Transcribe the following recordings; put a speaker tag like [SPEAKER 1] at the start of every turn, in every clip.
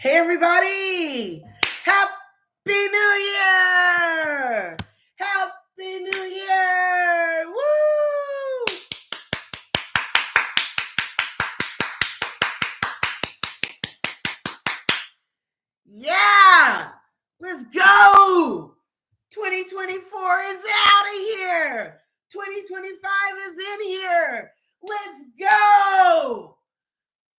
[SPEAKER 1] Hey, everybody. Happy New Year. Happy New Year. Woo. Yeah. Let's go. 2024 is out of here. 2025 is in here. Let's go.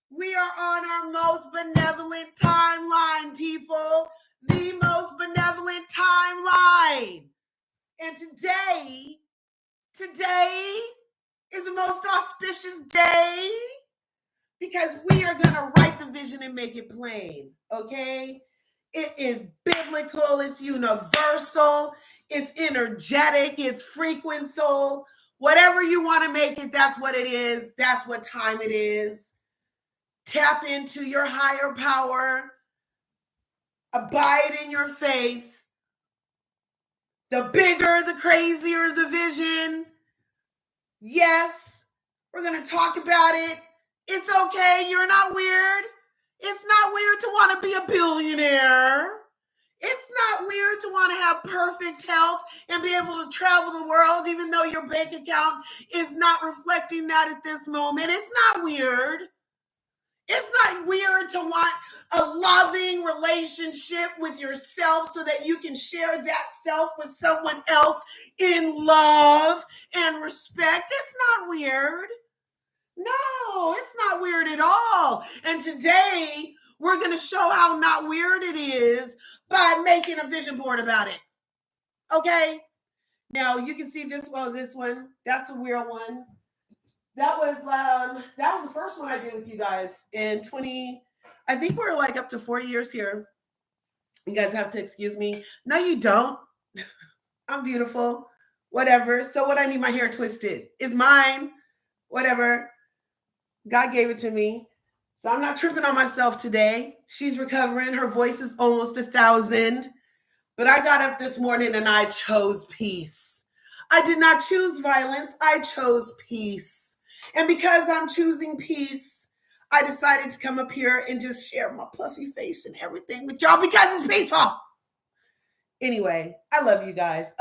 [SPEAKER 1] We are on our most benevolent timeline, people. The most benevolent timeline. And today is the most auspicious day because we are going to write the vision and make it plain, okay? It is biblical, it's universal, it's energetic, it's frequency. Whatever you want to make it, that's what it is. That's what time it is. Tap into your higher power. Abide in your faith. The bigger, the crazier the vision. Yes, we're going to talk about it. It's okay. You're not weird. It's not weird to want to be a billionaire. It's not weird to want to have perfect health and be able to travel the world, even though your bank account is not reflecting that at this moment. It's not weird. It's not weird to want a loving relationship with yourself so that you can share that self with someone else in love and respect. It's not weird. No, it's not weird at all. And today we're going to show how not weird it is by making a vision board about it. Okay? Now you can see this one, that's a weird one. That was the first one I did with you guys in 20. I think we're like up to 4 years here. You guys have to excuse me. No, you don't. I'm beautiful. Whatever. So what I need my hair twisted is mine. Whatever. God gave it to me. So I'm not tripping on myself today. She's recovering. Her voice is almost 1,000. But I got up this morning and I chose peace. I did not choose violence. I chose peace. And because I'm choosing peace, I decided to come up here and just share my pussy face and everything with y'all because it's peaceful. Anyway, I love you guys.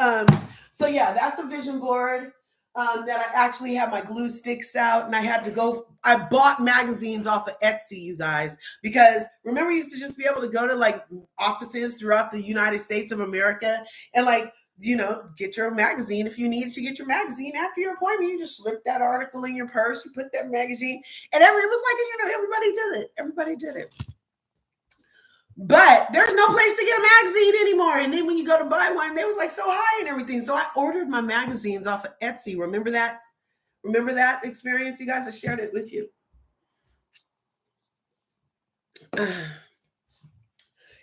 [SPEAKER 1] So yeah, that's a vision board that I actually have my glue sticks out and I bought magazines off of Etsy, you guys, because remember you used to just be able to go to like offices throughout the United States of America and like, get your magazine. If you needed to get your magazine after your appointment, you just slip that article in your purse, you put that magazine, and it was like, everybody did it. Everybody did it. But there's no place to get a magazine anymore. And then when you go to buy one, they was like so high and everything. So I ordered my magazines off of Etsy. Remember that? Remember that experience, you guys? I shared it with you.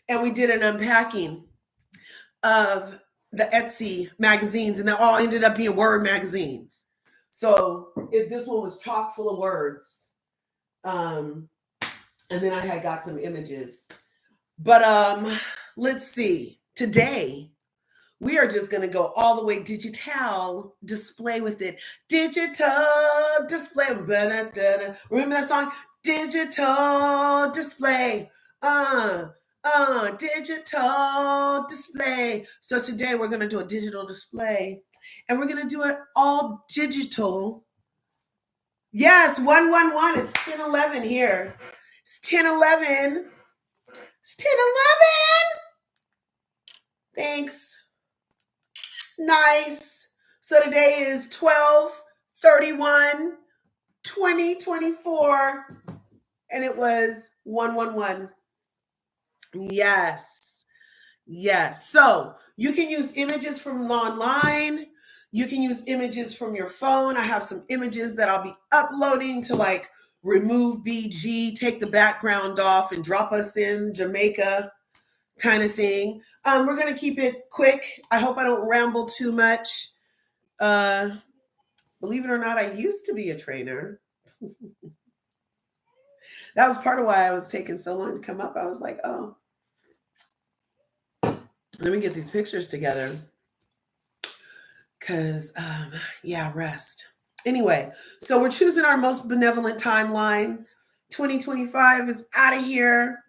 [SPEAKER 1] And we did an unpacking of the Etsy magazines, and they all ended up being word magazines. So this one was chock full of words. And then I had got some images. But let's see. Today, we are just going to go all the way digital display with it. Digital display. Remember that song? Digital display. Digital display. So today we're going to do a digital display. And we're going to do it all digital. Yes, 111. It's 10:11 here. It's 10:11. It's 10:11. Thanks. Nice. So today is 12/31/2024, and it was 111. Yes. So you can use images from online. You can use images from your phone. I have some images that I'll be uploading to like remove BG, take the background off, and drop us in Jamaica kind of thing. We're going to keep it quick. I hope I don't ramble too much. Believe it or not, I used to be a trainer. That was part of why I was taking so long to come up. I was like, oh, let me get these pictures together. Because, rest. Anyway, so we're choosing our most benevolent timeline. 2025 is out of here.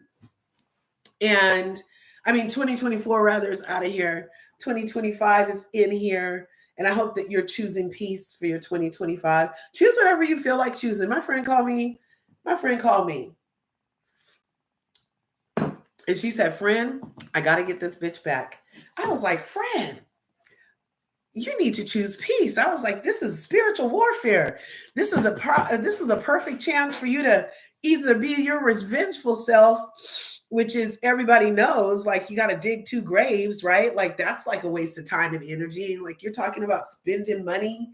[SPEAKER 1] And I mean, 2024 rather is out of here. 2025 is in here. And I hope that you're choosing peace for your 2025. Choose whatever you feel like choosing. My friend called me. And she said, friend, I got to get this bitch back. I was like, friend, you need to choose peace. I was like, this is spiritual warfare. This is a perfect chance for you to either be your revengeful self, which is everybody knows, like you got to dig 2 graves, right? Like that's like a waste of time and energy. Like you're talking about spending money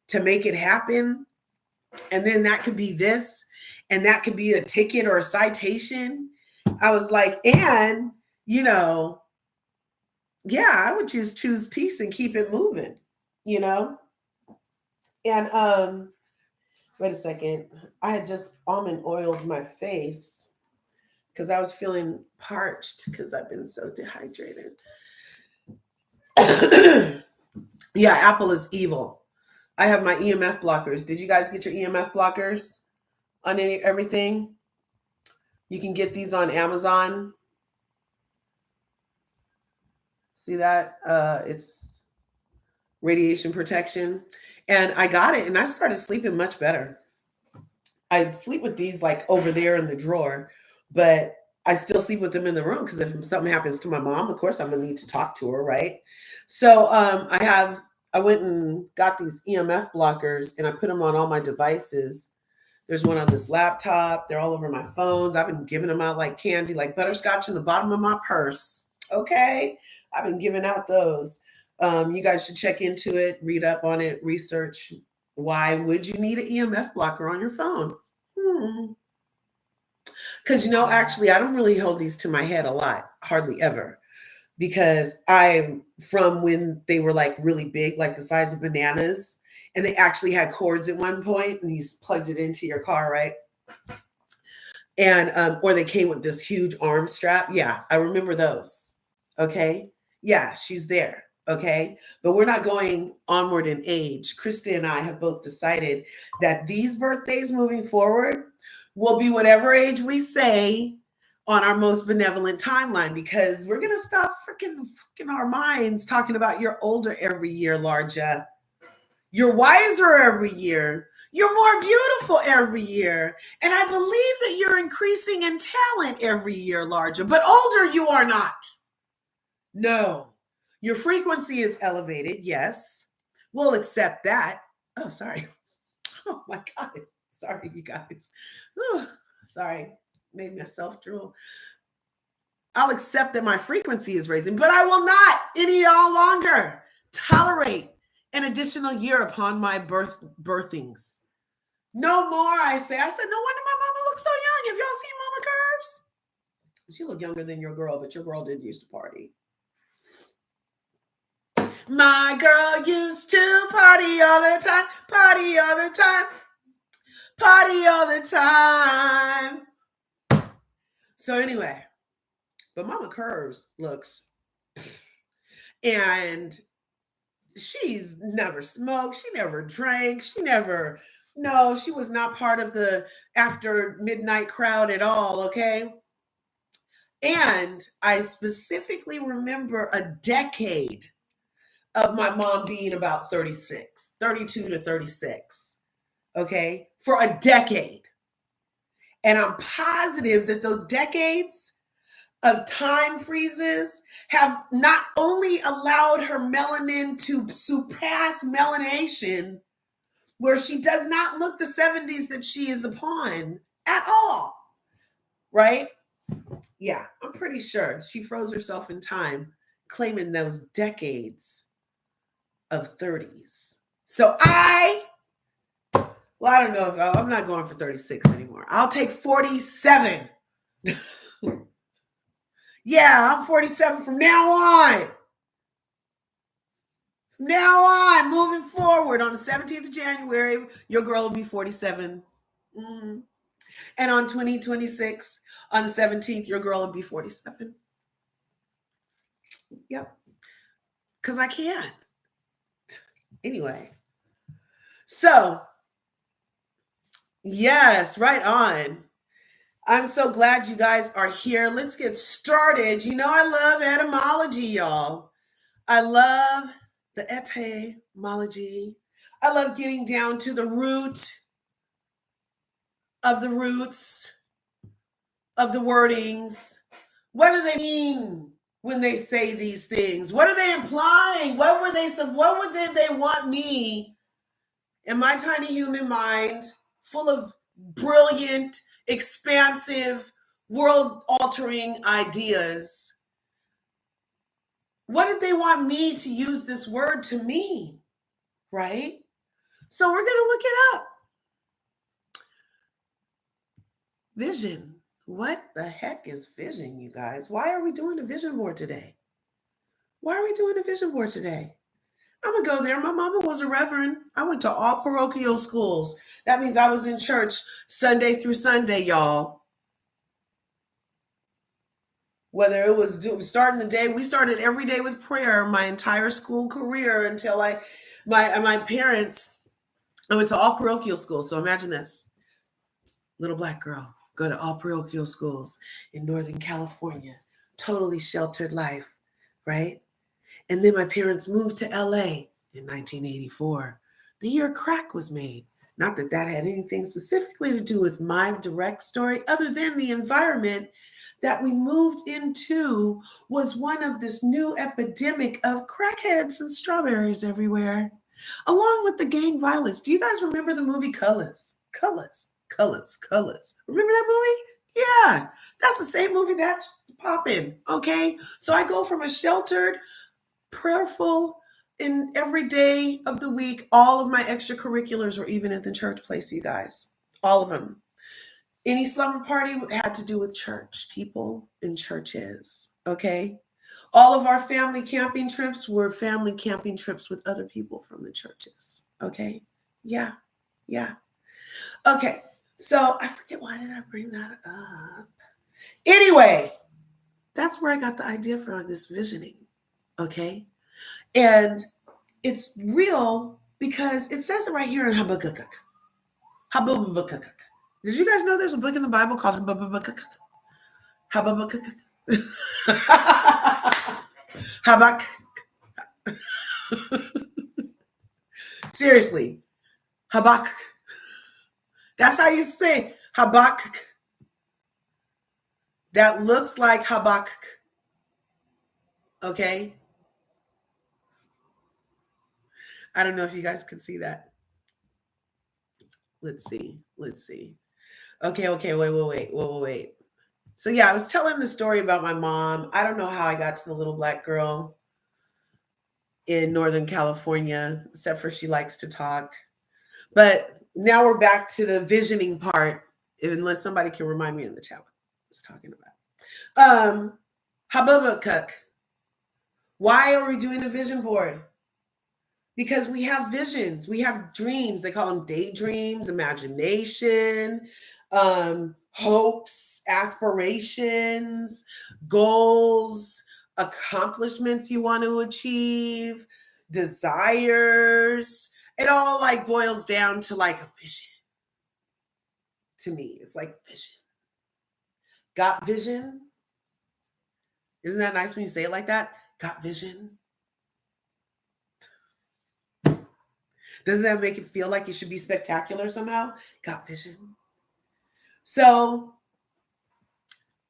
[SPEAKER 1] to make it happen. And then that could be this, and that could be a ticket or a citation. I was like, and yeah, I would just choose peace and keep it moving, you know? And wait a second. I had just almond oiled my face because I was feeling parched because I've been so dehydrated. Yeah, Apple is evil. I have my EMF blockers. Did you guys get your EMF blockers on everything? You can get these on Amazon. See that? It's radiation protection. And I got it and I started sleeping much better. I sleep with these like over there in the drawer, but I still sleep with them in the room because if something happens to my mom, of course I'm gonna need to talk to her, right? So I went and got these EMF blockers and I put them on all my devices. There's one on this laptop. They're all over my phones. I've been giving them out like candy, like butterscotch in the bottom of my purse. Okay, I've been giving out those. You guys should check into it, read up on it, research. Why would you need an EMF blocker on your phone? Because, actually, I don't really hold these to my head a lot, hardly ever, because I'm from when they were like really big, like the size of bananas, and they actually had cords at one point and you plugged it into your car, right? And, or they came with this huge arm strap. Yeah, I remember those. Okay. Yeah, she's there. Okay. But we're not going onward in age. Krista and I have both decided that these birthdays moving forward will be whatever age we say on our most benevolent timeline because we're going to stop freaking our minds talking about you're older every year, Larja. You're wiser every year. You're more beautiful every year. And I believe that you're increasing in talent every year, Larja. But older you are not. No. Your frequency is elevated, yes. We'll accept that. Oh, sorry. Oh my God. Sorry, you guys. Oh, sorry. Made myself drool. I'll accept that my frequency is raising, but I will not any longer tolerate an additional year upon my birthings. No more, I said, no wonder my mama looks so young. Have y'all seen Mama Curves? She looked younger than your girl, but your girl did used to party. My girl used to party all the time, party all the time, party all the time. So anyway, but Mama Curves looks, and she's never smoked, she never drank, she was not part of the after midnight crowd at all, okay? And I specifically remember a decade of my mom being about 36, 32 to 36, okay? For a decade. And I'm positive that those decades of time freezes have not only allowed her melanin to surpass melanation, where she does not look the 70s that she is upon at all, right? Yeah, I'm pretty sure she froze herself in time, claiming those decades of 30s. So I don't know if I'm not going for 36 anymore. I'll take 47. Yeah, I'm 47 from now on. From now on, moving forward, on the 17th of January, your girl will be 47. Mm-hmm. And on 2026, on the 17th, your girl will be 47. Yep. Because I can. Anyway. So, yes, right on. I'm so glad you guys are here. Let's get started. You know, I love etymology, y'all. I love the etymology. I love getting down to the root of the roots of the wordings. What do they mean when they say these things? What are they implying? What did they want me in my tiny human mind, full of brilliant, expansive, world altering ideas? What did they want me to use this word to mean? Right? So we're going to look it up. Vision. What the heck is vision, you guys? Why are we doing a vision board today? Why are we doing a vision board today? I'm going to go there. My mama was a reverend. I went to all parochial schools. That means I was in church Sunday through Sunday, y'all. Whether it was starting the day, we started every day with prayer my entire school career until my parents, I went to all parochial schools. So imagine this. Little black girl, go to all parochial schools in Northern California, totally sheltered life, right? And then my parents moved to LA in 1984, the year crack was made. Not that that had anything specifically to do with my direct story, other than the environment that we moved into was one of this new epidemic of crackheads and strawberries everywhere, along with the gang violence. Do you guys remember the movie Colors? Colors. Remember that movie? Yeah, that's the same movie that's popping. Okay, so I go from a sheltered, prayerful, in every day of the week. All of my extracurriculars were even at the church place, you guys. All of them. Any slumber party had to do with church, people in churches. Okay. All of our family camping trips were family camping trips with other people from the churches. Okay. Yeah. Okay. So I forget, why did I bring that up? Anyway, that's where I got the idea for this visioning. Okay. And it's real because it says it right here in Habakkuk. Habakkuk. Did you guys know there's a book in the Bible called Habakkuk? Habakkuk. Habakkuk. Seriously. Habakkuk. That's how you say Habakkuk. That looks like Habakkuk. Okay? I don't know if you guys can see that. Let's see. Okay, wait. So yeah, I was telling the story about my mom. I don't know how I got to the little black girl in Northern California, except for she likes to talk. But now we're back to the visioning part, unless somebody can remind me in the chat what I was talking about. Habakkuk. Why are we doing a vision board? Because we have visions, we have dreams. They call them daydreams, imagination, hopes, aspirations, goals, accomplishments you want to achieve, desires. It all like boils down to like a vision. To me, it's like vision. Got vision? Isn't that nice when you say it like that? Got vision? Doesn't that make it feel like it should be spectacular somehow? Got vision. So,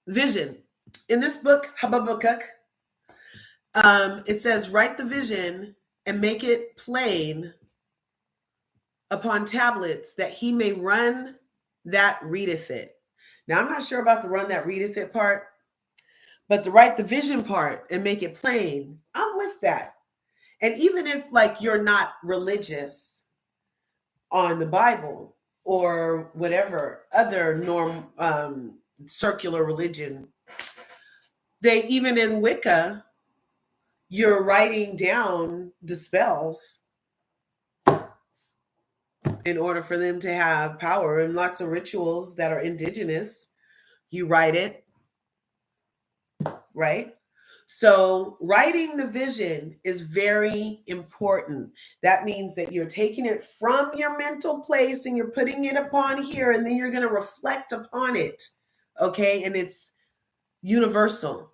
[SPEAKER 1] vision. In this book, Habakkuk, it says, write the vision and make it plain upon tablets that he may run that readeth it. Now, I'm not sure about the run that readeth it part, but the write the vision part and make it plain, I'm with that. And even if like you're not religious on the Bible or whatever other circular religion, they even in Wicca, you're writing down the spells in order for them to have power, and lots of rituals that are indigenous. You write it, right? So writing the vision is very important. That means that you're taking it from your mental place and you're putting it upon here, and then you're going to reflect upon it, okay? And it's universal.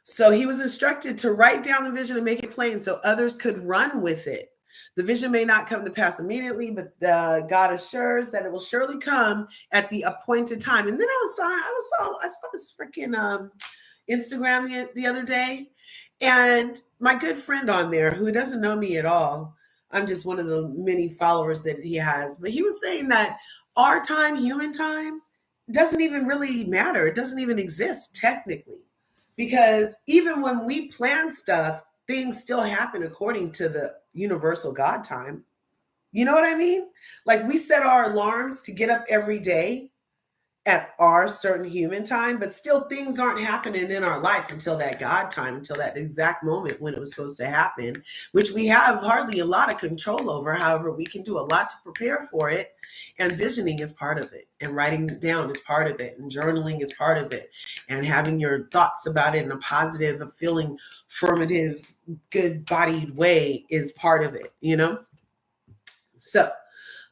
[SPEAKER 1] So he was instructed to write down the vision and make it plain so others could run with it. The vision may not come to pass immediately, but God assures that it will surely come at the appointed time. And then I saw this freaking Instagram the other day, and my good friend on there who doesn't know me at all. I'm just one of the many followers that he has, but he was saying that our time, human time, doesn't even really matter. It doesn't even exist technically. Because even when we plan stuff, things still happen according to the universal God time. You know what I mean? Like we set our alarms to get up every day at our certain human time, but still things aren't happening in our life until that God time, until that exact moment when it was supposed to happen, which we have hardly a lot of control over. However, we can do a lot to prepare for it. And visioning is part of it, and writing down is part of it, and journaling is part of it, and having your thoughts about it in a positive, a feeling formative, good bodied way is part of it, you know? So,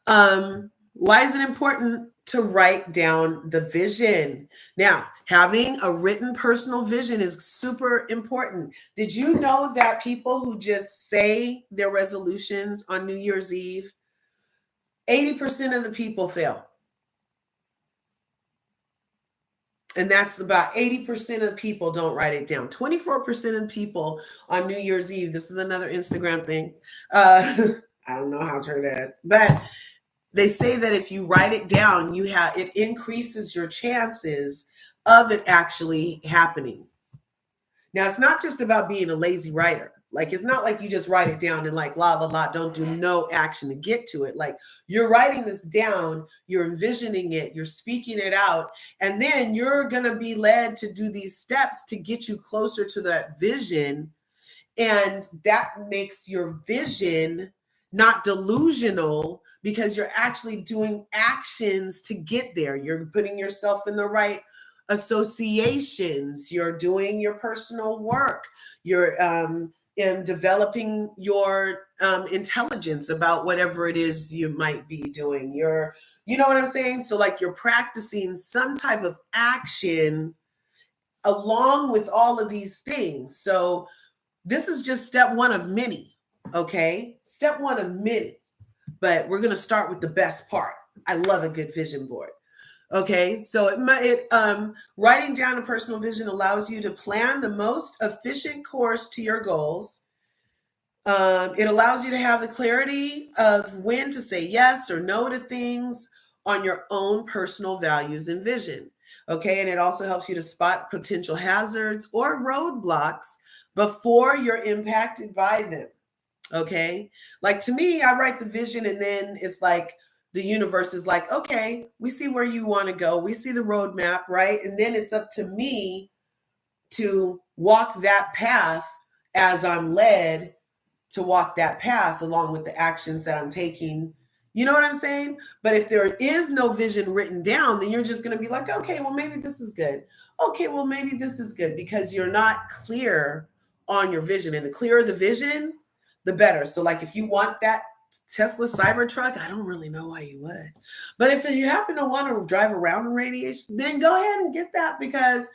[SPEAKER 1] why is it important to write down the vision? Now, having a written personal vision is super important. Did you know that people who just say their resolutions on New Year's Eve, 80% of the people fail? And that's about 80% of people don't write it down. 24% of people on New Year's Eve, this is another Instagram thing. I don't know how true that is, but they say that if you write it down, it increases your chances of it actually happening. Now, it's not just about being a lazy writer. Like, it's not like you just write it down and like, la, la, la, don't do no action to get to it. Like, you're writing this down, you're envisioning it, you're speaking it out, and then you're going to be led to do these steps to get you closer to that vision. And that makes your vision not delusional because you're actually doing actions to get there. You're putting yourself in the right associations. You're doing your personal work. You're in developing your intelligence about whatever it is you might be doing. You know what I'm saying? So like you're practicing some type of action along with all of these things. So this is just step one of many, okay? Step one of many, but we're going to start with the best part. I love a good vision board. Okay, so writing down a personal vision allows you to plan the most efficient course to your goals. It allows you to have the clarity of when to say yes or no to things on your own personal values and vision. Okay, and it also helps you to spot potential hazards or roadblocks before you're impacted by them. Okay, like to me, I write the vision and then it's like the universe is like, okay, we see where you want to go, we see the roadmap, right? And then it's up to me to walk that path as I'm led to walk that path along with the actions that I'm taking. You know what I'm saying? But if there is no vision written down, then you're just going to be like, okay, well, maybe this is good. Okay, well, maybe this is good because you're not clear on your vision. And the clearer the vision, the better. So, like, if you want that Tesla Cybertruck, I don't really know why you would. But if you happen to want to drive around in radiation, then go ahead and get that because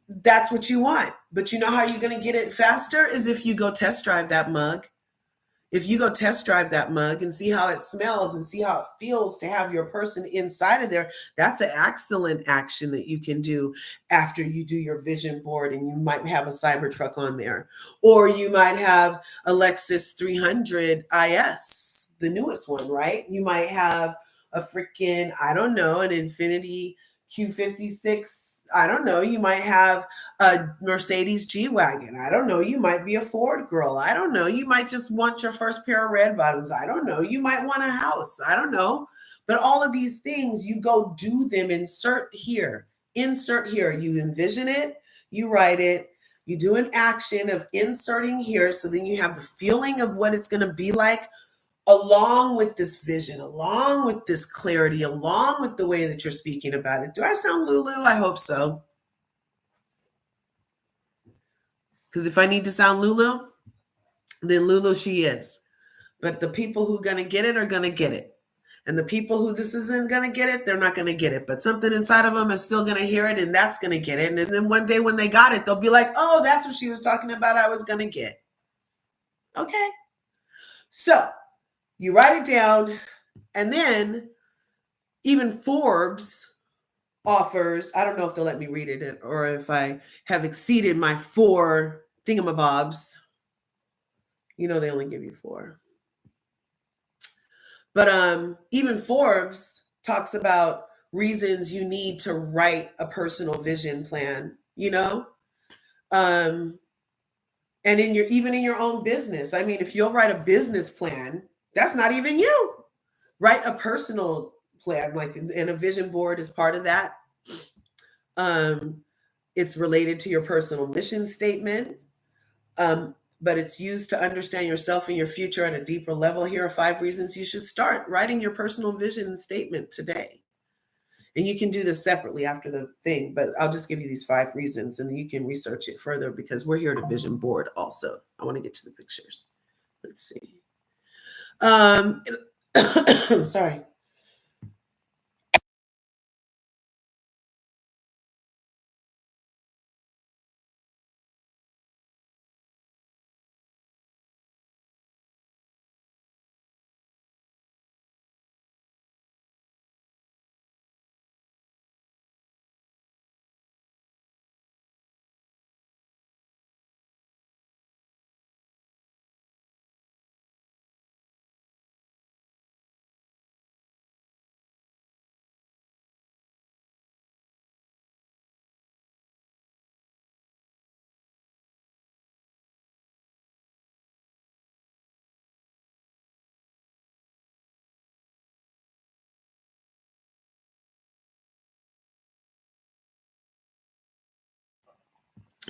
[SPEAKER 1] that's what you want. But you know how you're going to get it faster is if you go test drive that mug. If you go test drive that mug and see how it smells and see how it feels to have your person inside of there, that's an excellent action that you can do after you do your vision board. And you might have a Cybertruck on there, or you might have a Lexus 300 IS, the newest one, right? You might have a freaking, I don't know, an Infinity Q56. I don't know. You might have a Mercedes G-Wagon. I don't know. You might be a Ford girl. I don't know. You might just want your first pair of red bottoms. I don't know. You might want a house. I don't know. But all of these things, you go do them. Insert here. Insert here. You envision it. You write it. You do an action of inserting here. So then you have the feeling of what it's going to be like along with this vision, along with this clarity, along with the way that you're speaking about it. Do I sound Lulu? I hope so. Because if I need to sound Lulu, then Lulu she is. But the people who are going to get it are going to get it. And the people who this isn't going to get it, they're not going to get it. But something inside of them is still going to hear it, and that's going to get it. And then one day when they got it, they'll be like, oh, that's what she was talking about I was going to get. Okay. So you write it down, and then even Forbes offers, I don't know if they'll let me read it or if I have exceeded my 4 thingamabobs. You know, they only give you 4. But even Forbes talks about reasons you need to write a personal vision plan, you know? And even in your own business. I mean, if you'll write a business plan, that's not even you. Write a personal plan, like, and a vision board is part of that. It's related to your personal mission statement. But it's used to understand yourself and your future at a deeper level. Here are 5 reasons you should start writing your personal vision statement today. And you can do this separately after the thing, but I'll just give you these 5 reasons and you can research it further because we're here to vision board also. I want to get to the pictures. Let's see. Sorry.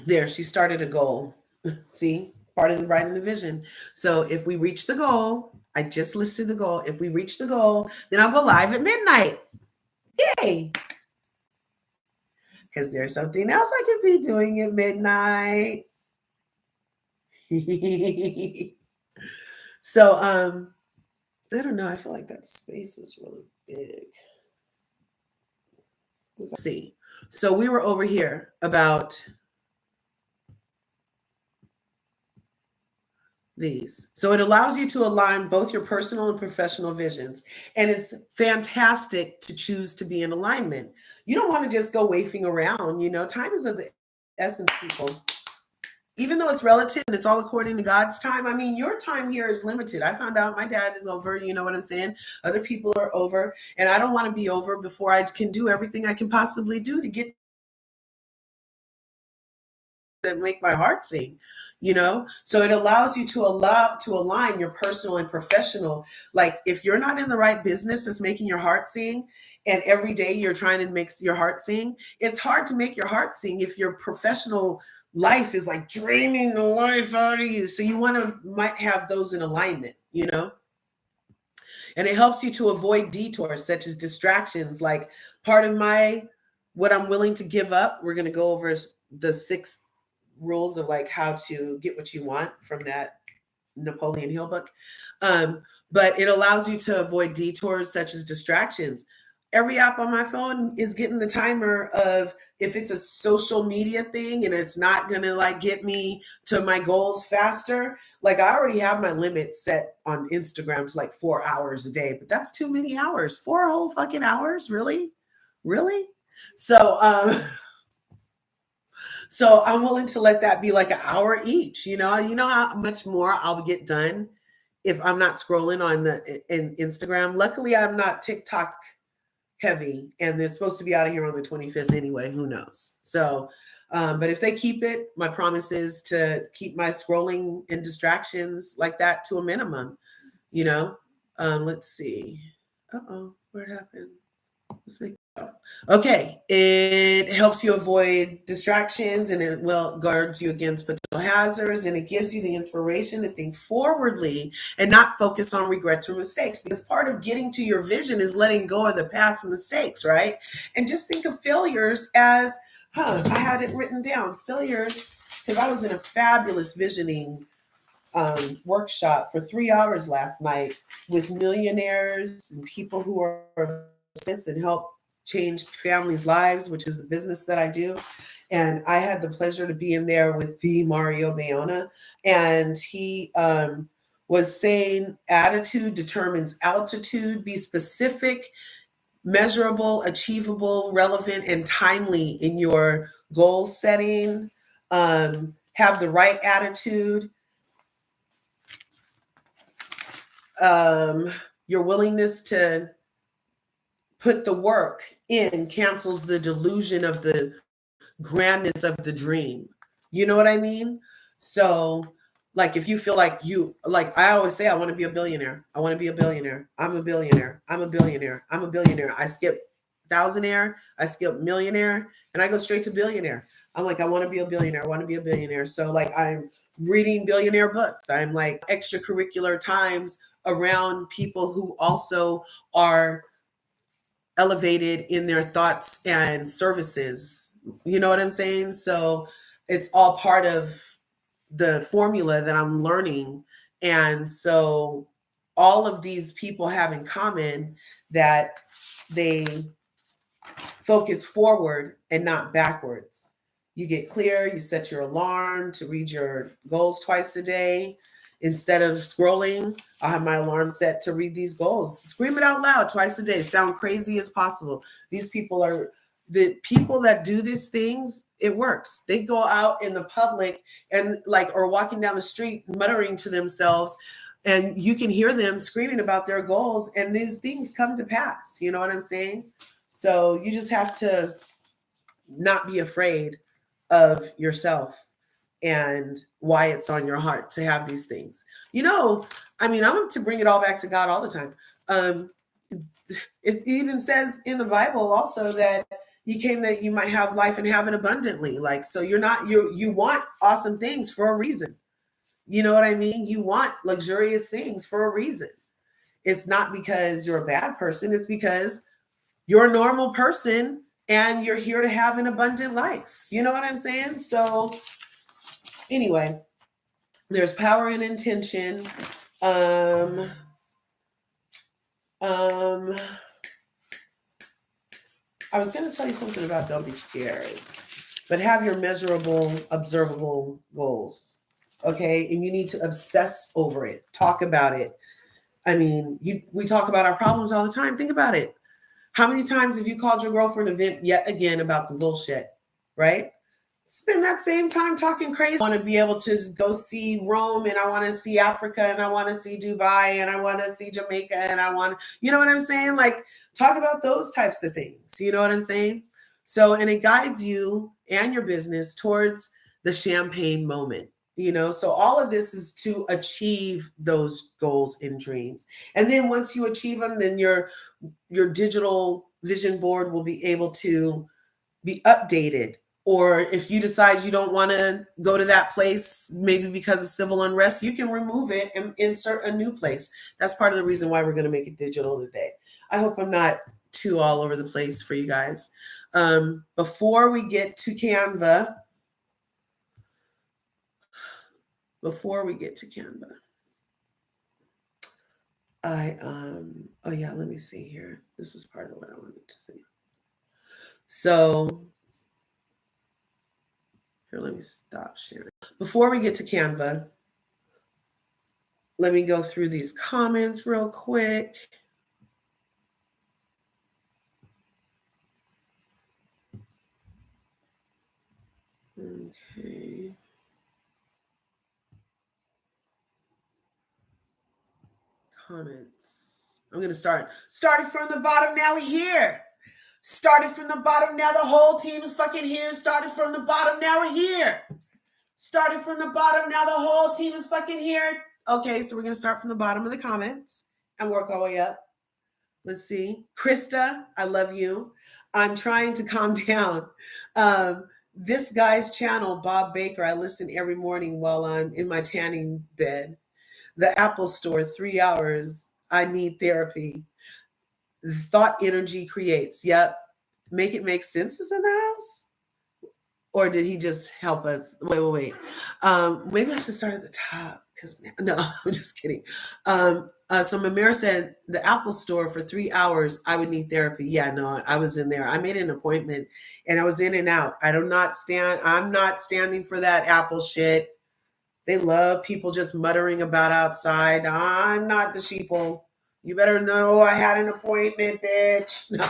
[SPEAKER 1] There, she started a goal. See, part of the writing the vision. So if we reach the goal, I just listed the goal. If we reach the goal, then I'll go live at midnight. Yay! Because there's something else I could be doing at midnight. So, I don't know. I feel like that space is really big. Let's see. So we were over here about these. So it allows you to align both your personal and professional visions. And it's fantastic to choose to be in alignment. You don't want to just go wafting around. You know, time is of the essence, people. Even though it's relative and it's all according to God's time, I mean, your time here is limited. I found out my dad is over, you know what I'm saying? Other people are over, and I don't want to be over before I can do everything I can possibly do to get that make my heart sing, you know? So it allows you to align your personal and professional. Like if you're not in the right business that's making your heart sing, and every day you're trying to make your heart sing, it's hard to make your heart sing if your professional life is like draining the life out of you. So you might have those in alignment, you know? And it helps you to avoid detours such as distractions. Like part of what I'm willing to give up, we're going to go over the 6 rules of like how to get what you want from that Napoleon Hill book. But it allows you to avoid detours such as distractions. Every app on my phone is getting the timer of if it's a social media thing and it's not going to like get me to my goals faster. Like I already have my limit set on Instagram to like 4 hours a day, but that's too many hours. 4 whole fucking hours? Really? Really? So, so I'm willing to let that be like an hour each. You know how much more I'll get done if I'm not scrolling on in Instagram. Luckily, I'm not TikTok heavy, and they're supposed to be out of here on the 25th anyway. Who knows? So, but if they keep it, my promise is to keep my scrolling and distractions like that to a minimum. You know, let's see. Where it happened? Let's make. Okay, it helps you avoid distractions and it guards you against potential hazards, and it gives you the inspiration to think forwardly and not focus on regrets or mistakes, because part of getting to your vision is letting go of the past mistakes, right? And just think of failures as, I had it written down, failures, because I was in a fabulous visioning workshop for 3 hours last night with millionaires and people who are business and help change families' lives, which is the business that I do. And I had the pleasure to be in there with the Mario Bayona, and he was saying attitude determines altitude. Be specific, measurable, achievable, relevant, and timely in your goal setting. Have the right attitude. Your willingness to put the work in cancels the delusion of the grandness of the dream. You know what I mean? So, like, if you feel like like I always say, I want to be a billionaire. I want to be a billionaire. I'm a billionaire. I'm a billionaire. I'm a billionaire. I skip thousandaire, I skip millionaire, and I go straight to billionaire. I'm like, I want to be a billionaire. I want to be a billionaire. So, like, I'm reading billionaire books. I'm like extracurricular times around people who also are elevated in their thoughts and services. You know what I'm saying? So it's all part of the formula that I'm learning. And so all of these people have in common that they focus forward and not backwards. You get clear, you set your alarm to read your goals twice a day. Instead of scrolling, I have my alarm set to read these goals. Scream it out loud twice a day. Sound crazy as possible. These people are the people that do these things, it works. They go out in the public and like, or walking down the street muttering to themselves, and you can hear them screaming about their goals, and these things come to pass. You know what I'm saying? So you just have to not be afraid of yourself and why it's on your heart to have these things. You know, I mean, I'm to bring it all back to God all the time. It even says in the Bible also that you came that you might have life and have it abundantly. Like, so you want awesome things for a reason. You know what I mean? You want luxurious things for a reason. It's not because you're a bad person. It's because you're a normal person and you're here to have an abundant life. You know what I'm saying? So anyway, there's power in intention. I was going to tell you something about don't be scared, but have your measurable, observable goals. Okay. And you need to obsess over it. Talk about it. I mean, we talk about our problems all the time. Think about it. How many times have you called your girlfriend an event yet again about some bullshit, right? Spend that same time talking crazy. I want to be able to go see Rome, and I want to see Africa, and I want to see Dubai, and I want to see Jamaica, and I want, you know what I'm saying? Like, talk about those types of things. You know what I'm saying? So, and it guides you and your business towards the champagne moment. You know, so all of this is to achieve those goals and dreams. And then once you achieve them, then your digital vision board will be able to be updated. Or if you decide you don't want to go to that place, maybe because of civil unrest, you can remove it and insert a new place. That's part of the reason why we're going to make it digital today. I hope I'm not too all over the place for you guys. Before we get to Canva, oh yeah, let me see here. This is part of what I wanted to say. So here, let me stop sharing. Before we get to Canva, let me go through these comments real quick. Okay. Comments. I'm going to started from the bottom. Now we're here. Started from the bottom. Now the whole team is fucking here. Started from the bottom. Now we're here. Started from the bottom. Now the whole team is fucking here. Okay, so we're going to start from the bottom of the comments and work our way up. Let's see. Krista, I love you. I'm trying to calm down. This guy's channel, Bob Baker, I listen every morning while I'm in my tanning bed. The Apple Store, 3 hours. I need therapy. Thought energy creates. Yep. Make it make sense is in the house. Or did he just help us? Wait. Maybe I should start at the top because no, I'm just kidding. So Mamir said the Apple store for 3 hours. I would need therapy. Yeah, no, I was in there. I made an appointment and I was in and out. I'm not standing for that Apple shit. They love people just muttering about outside. I'm not the sheeple. You better know I had an appointment, bitch. No,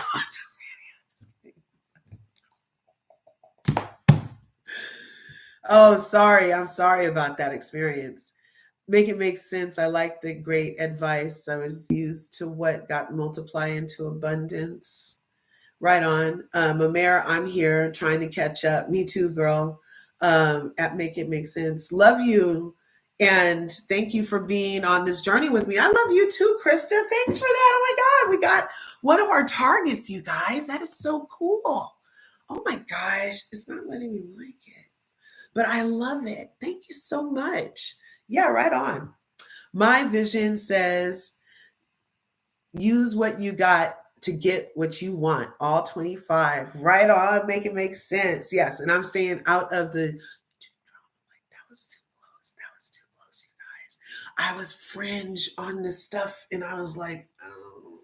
[SPEAKER 1] oh, sorry. I'm sorry about that experience. Make it make sense. I like the great advice. I was used to what got multiply into abundance. Right on. Mamere, I'm here trying to catch up. Me too, girl. At Make It Make Sense. Love you. And thank you for being on this journey with me. I love you too, Krista. Thanks for that. Oh my God. We got one of our targets, you guys. That is so cool. Oh my gosh. It's not letting me like it, but I love it. Thank you so much. Yeah, right on. My vision says use what you got to get what you want. All 25. Right on. Make it make sense. Yes. And I'm staying out of the that was too close. That was too close, you guys. I was fringe on this stuff and I was like, oh,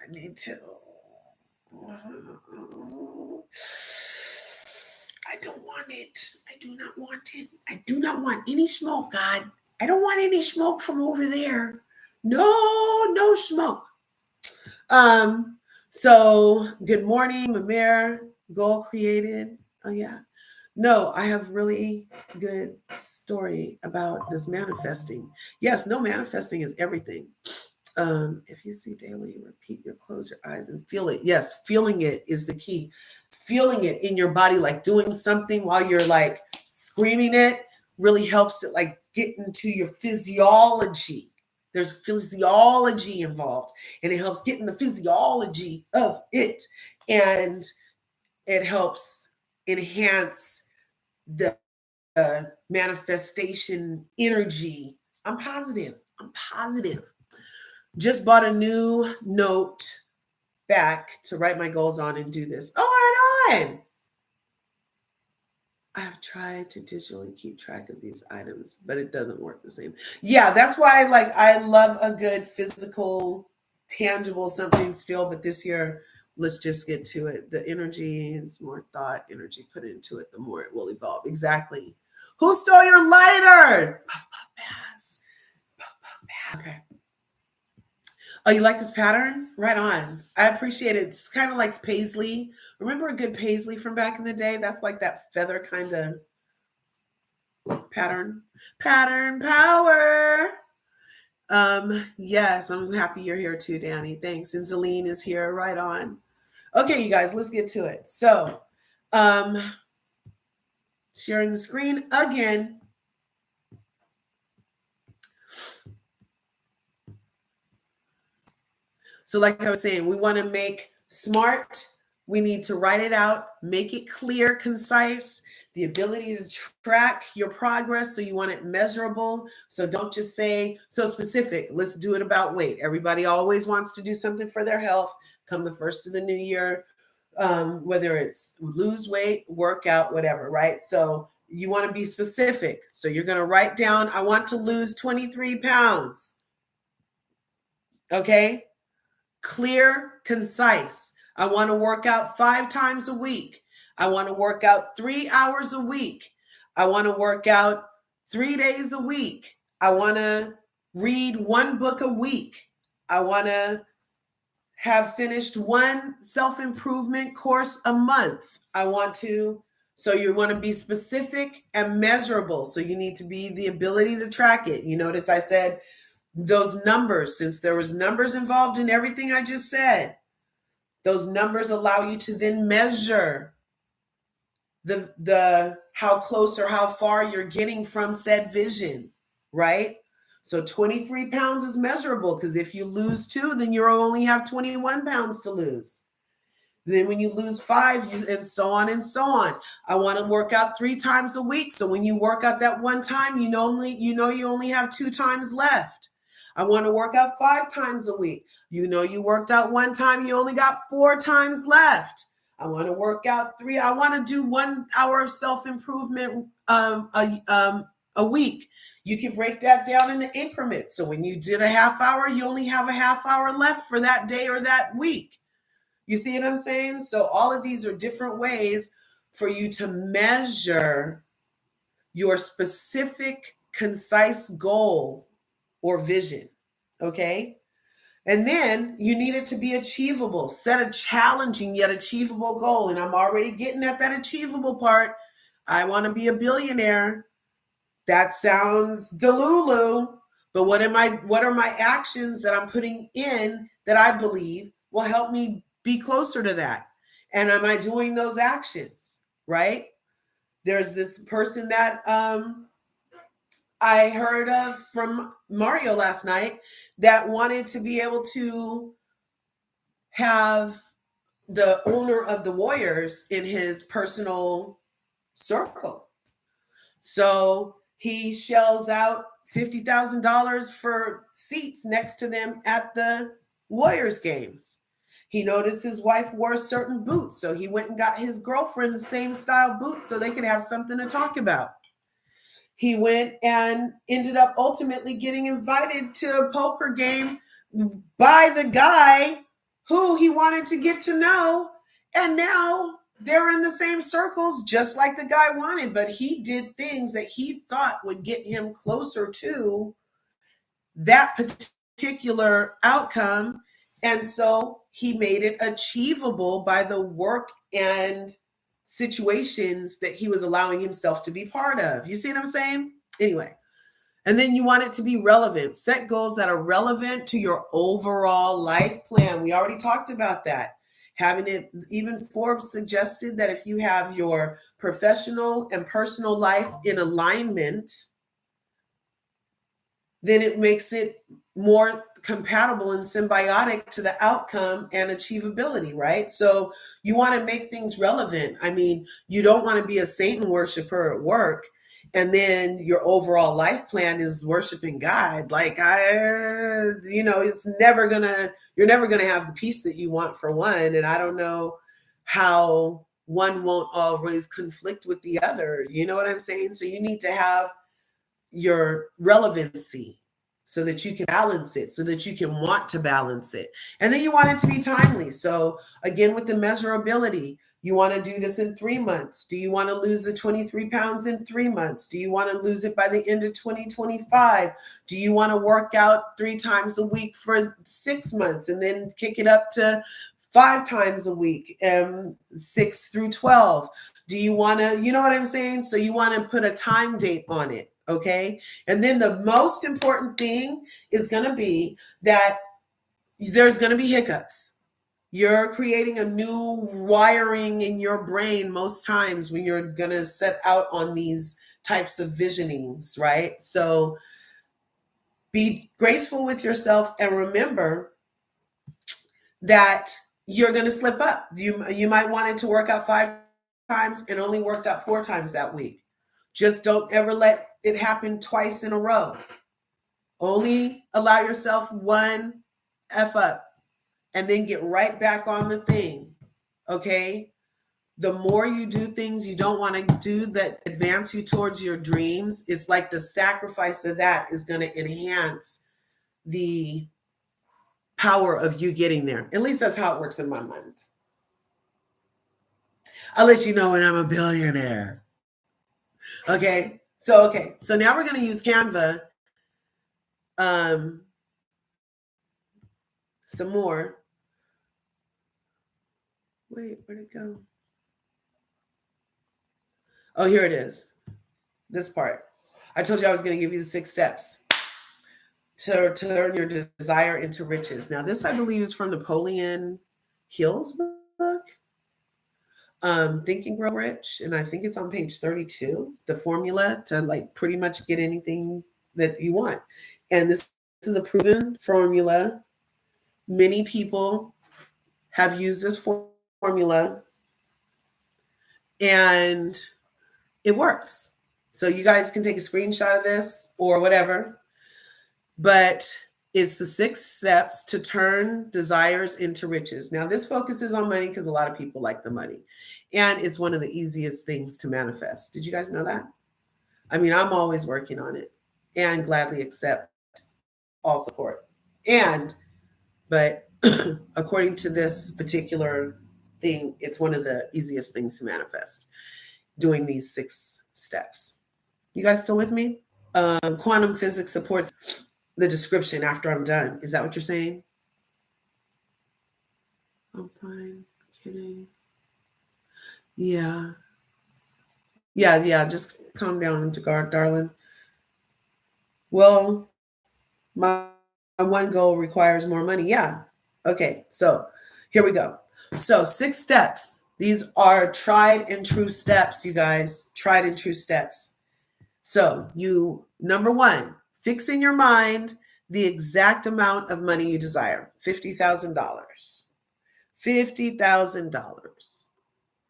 [SPEAKER 1] I need to. I don't want it. I do not want it. I do not want any smoke, God. I don't want any smoke from over there. No smoke. So good morning, Mamere, goal created. Oh yeah. No, I have really good story about this manifesting. Yes, no, manifesting is everything. If you see daily, repeat your close your eyes and feel it. Yes, feeling it is the key. Feeling it in your body, like doing something while you're like screaming it really helps it like get into your physiology. There's physiology involved, and it helps get in the physiology of it. And it helps enhance the manifestation energy. I'm positive. Just bought a new note back to write my goals on and do this. Oh, right on. I've tried to digitally keep track of these items, but it doesn't work the same. Yeah, that's why I love a good physical, tangible something still, but this year, let's just get to it. The energy is more thought, energy put into it, the more it will evolve. Exactly. Who stole your lighter? Puff, puff, pass. Puff, puff, pass. Okay. Oh, you like this pattern? Right on. I appreciate it. It's kind of like paisley. Remember a good paisley from back in the day? That's like that feather kind of pattern. Pattern power. Yes, I'm happy you're here too, Danny. Thanks. And Celine is here. Right on. Okay, you guys, let's get to it. So, sharing the screen again. So like I was saying, we want to make smart. We need to write it out, make it clear, concise, the ability to track your progress. So you want it measurable. So don't just say so specific. Let's do it about weight. Everybody always wants to do something for their health come the first of the new year, whether it's lose weight, workout, whatever, right? So you want to be specific. So you're going to write down, I want to lose 23 pounds. Okay. Clear, concise. I want to work out 5 times a week. I want to work out 3 hours a week. I want to work out 3 days a week. I want to read 1 book a week. I want to have finished 1 self-improvement course a month. So you want to be specific and measurable. So you need to be the ability to track it. You notice I said those numbers, since there was numbers involved in everything I just said, those numbers allow you to then measure the how close or how far you're getting from said vision, right? So 23 pounds is measurable because if you lose 2, then you only have 21 pounds to lose. Then when you lose 5, and so on and so on. I want to work out 3 times a week. So when you work out that one time, you only have 2 times left. I want to work out 5 times a week. You worked out 1 time, you only got 4 times left. I want to work out I want to do 1 hour of self-improvement a week. You can break that down into increments. So when you did a half hour, you only have a half hour left for that day or that week. You see what I'm saying? So all of these are different ways for you to measure your specific, concise goal or vision. Okay? And then you need it to be achievable. Set a challenging yet achievable goal. And I'm already getting at that achievable part. I want to be a billionaire. That sounds delulu, but what are my actions that I'm putting in that I believe will help me be closer to that? And am I doing those actions? Right? There's this person that I heard of from Mario last night that wanted to be able to have the owner of the Warriors in his personal circle. So he shells out $50,000 for seats next to them at the Warriors games. He noticed his wife wore certain boots, so he went and got his girlfriend the same style boots so they could have something to talk about. He went and ended up ultimately getting invited to a poker game by the guy who he wanted to get to know. And now they're in the same circles, just like the guy wanted. But he did things that he thought would get him closer to that particular outcome. And so he made it achievable by the work and situations that he was allowing himself to be part of. You see what I'm saying? Anyway, and then you want it to be relevant. Set goals that are relevant to your overall life plan. We already talked about that. Having it, even Forbes suggested that if you have your professional and personal life in alignment, then it makes it more compatible and symbiotic to the outcome and achievability, right? So you want to make things relevant. I mean, you don't want to be a Satan worshiper at work and then your overall life plan is worshiping God. Like it's you're never gonna have the peace that you want for one. And I don't know how one won't always conflict with the other. You know what I'm saying? So you need to have your relevancy so that you can balance it, so that you can want to balance it. And then you want it to be timely. So again, with the measurability, you want to do this in 3 months. Do you want to lose the 23 pounds in 3 months? Do you want to lose it by the end of 2025? Do you want to work out 3 times a week for 6 months and then kick it up to 5 times a week, 6 through 12? Do you want to, you know what I'm saying? So you want to put a time date on it. Okay. And then the most important thing is going to be that there's going to be hiccups. You're creating a new wiring in your brain most times when you're going to set out on these types of visionings, right? So be graceful with yourself and remember that you're going to slip up. You might want it to work out 5 times and only worked out 4 times that week. Just don't ever let it happen twice in a row. Only allow yourself one F up and then get right back on the thing. Okay? The more you do things you don't want to do that advance you towards your dreams, it's like the sacrifice of that is going to enhance the power of you getting there. At least that's how it works in my mind. I'll let you know when I'm a billionaire. Okay? So now we're going to use Canva some more. Wait, where'd it go? Oh, here it is. This part. I told you I was going to give you the 6 steps to turn your desire into riches. Now, this I believe is from Napoleon Hill's book, Think and Grow Rich, and I think it's on page 32. The formula to like pretty much get anything that you want, and this is a proven formula. Many people have used this formula, and it works. So you guys can take a screenshot of this or whatever. But It's the 6 steps to turn desires into riches. Now, this focuses on money because a lot of people like the money. And it's one of the easiest things to manifest. Did you guys know that? I mean, I'm always working on it and gladly accept all support. But according to this particular thing, it's one of the easiest things to manifest, doing these 6 steps. You guys still with me? Quantum physics supports the description after I'm done. Is that what you're saying? I'm fine. Kidding. Yeah. Yeah. Just calm down, darling. Well, my one goal requires more money. Yeah. Okay. So here we go. So 6 steps. These are tried and true steps, you guys. Tried and true steps. So number 1, fix in your mind the exact amount of money you desire. $50,000. $50,000.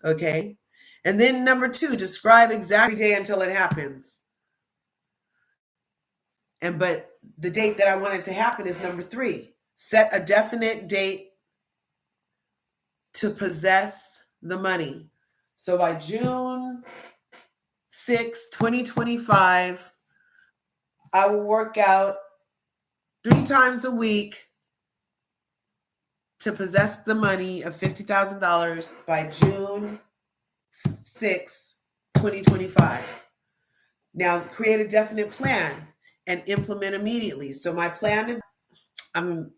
[SPEAKER 1] Okay. And then number 2, describe exactly day until it happens. But the date that I want it to happen is number 3. Set a definite date to possess the money. So by June 6, 2025, I will work out 3 times a week to possess the money of $50,000 by June 6, 2025. Now, create a definite plan and implement immediately. So my plan, I'm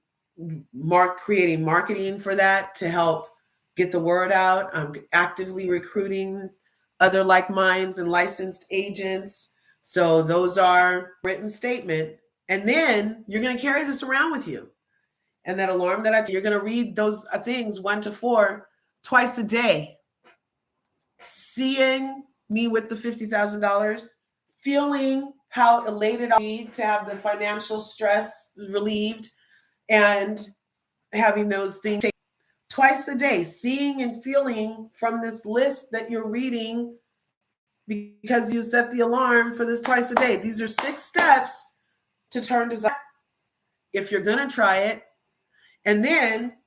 [SPEAKER 1] creating marketing for that to help get the word out. I'm actively recruiting other like minds and licensed agents. So those are written statement. And then you're going to carry this around with you. And that alarm that you're going to read those things 1 to 4 twice a day. Seeing me with the $50,000, feeling how elated I'll be to have the financial stress relieved, and having those things twice a day, seeing and feeling from this list that you're reading because you set the alarm for this twice a day. These are 6 steps to turn desire if you're going to try it. And then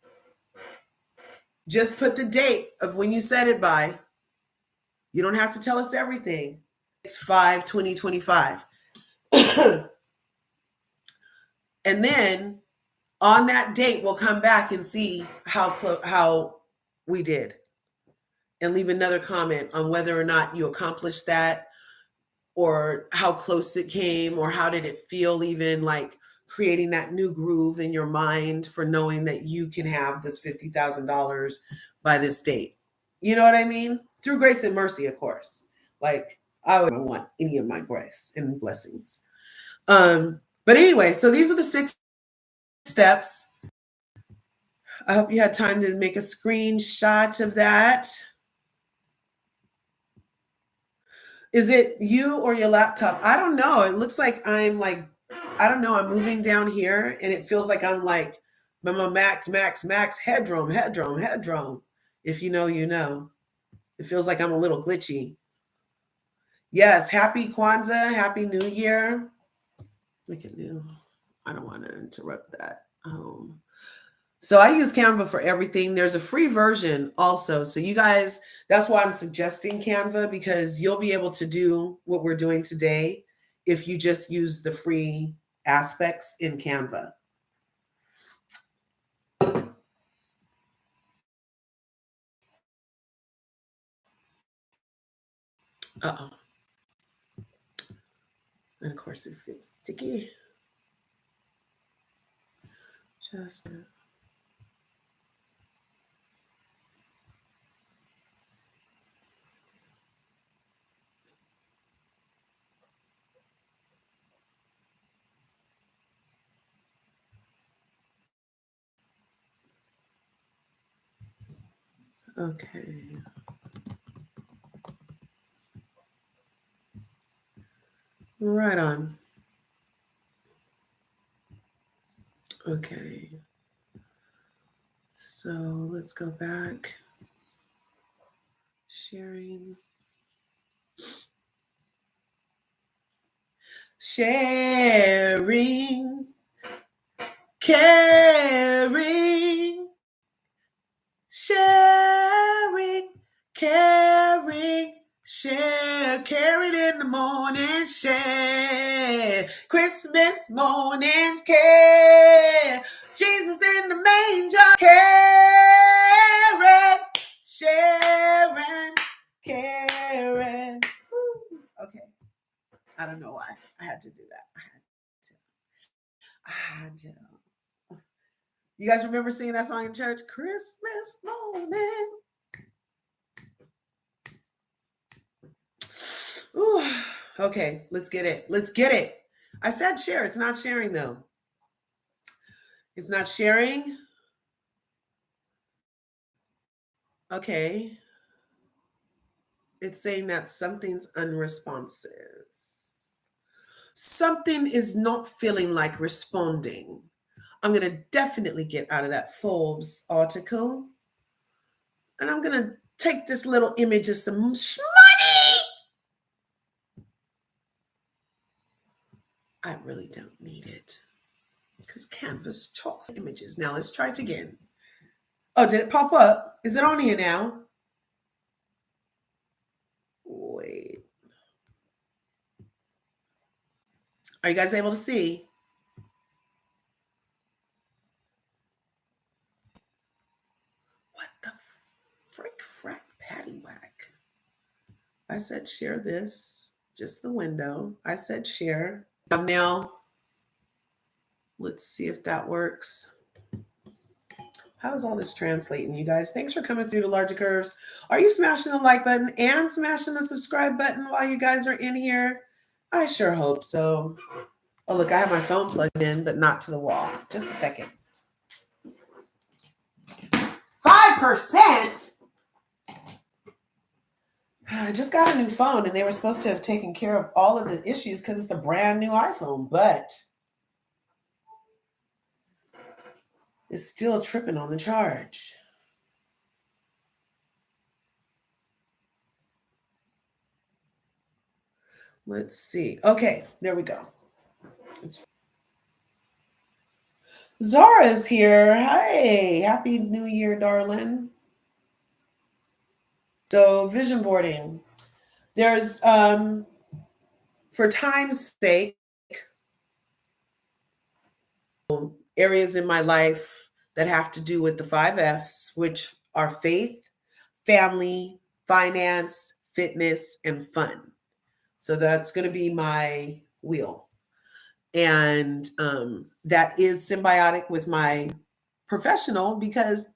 [SPEAKER 1] just put the date of when you set it by. You don't have to tell us everything. It's 5/2025. And then on that date, we'll come back and see how we did, and leave another comment on whether or not you accomplished that, or how close it came, or how did it feel, even like creating that new groove in your mind for knowing that you can have this $50,000 by this date. You know what I mean? Through grace and mercy, of course. Like, I wouldn't want any of my grace and blessings. But anyway, so these are the 6 steps. I hope you had time to make a screenshot of that. Is it you or your laptop? I don't know. It looks like I'm moving down here, and it feels like I'm like, Mama, max, headroom. If you know, you know. It feels like I'm a little glitchy. Yes, happy Kwanzaa, happy New Year. Look at new. I don't want to interrupt that. So I use Canva for everything. There's a free version also. So you guys, that's why I'm suggesting Canva, because you'll be able to do what we're doing today if you just use the free aspects in Canva. Uh-oh. And of course, if it's sticky, just... Okay. Right on. Okay. So let's go back. Sharing. caring, sharing, caring, share, carried in the morning, share, Christmas morning, care, Jesus in the manger, caring, sharing, caring. Okay, I don't know why I had to do that. I had to. You guys remember singing that song in church? Christmas morning. Ooh, okay, let's get it. Let's get it. I said share. It's not sharing though. It's not sharing. Okay. It's saying that something's unresponsive. Something is not feeling like responding. I'm going to definitely get out of that Forbes article. And I'm going to take this little image of some money. I really don't need it. Because Canvas chocolate images. Now let's try it again. Oh, did it pop up? Is it on here now? Wait. Are you guys able to see? What the frick frack patty whack? I said share this. Just the window. I said share. Thumbnail. Let's see if that works. How's all this translating, you guys? Thanks for coming through to LRGA Curves. Are you smashing the like button and smashing the subscribe button while you guys are in here? I sure hope so. Oh, look, I have my phone plugged in, but not to the wall. Just a second. 5%? I just got a new phone, and they were supposed to have taken care of all of the issues because it's a brand new iPhone, but it's still tripping on the charge. Let's see. Okay, there we go. Zara's here. Hey, happy new year, darling. So vision boarding. There's for time's sake, areas in my life that have to do with the 5 F's, which are faith, family, finance, fitness, and fun. So that's going to be my wheel. And that is symbiotic with my professional because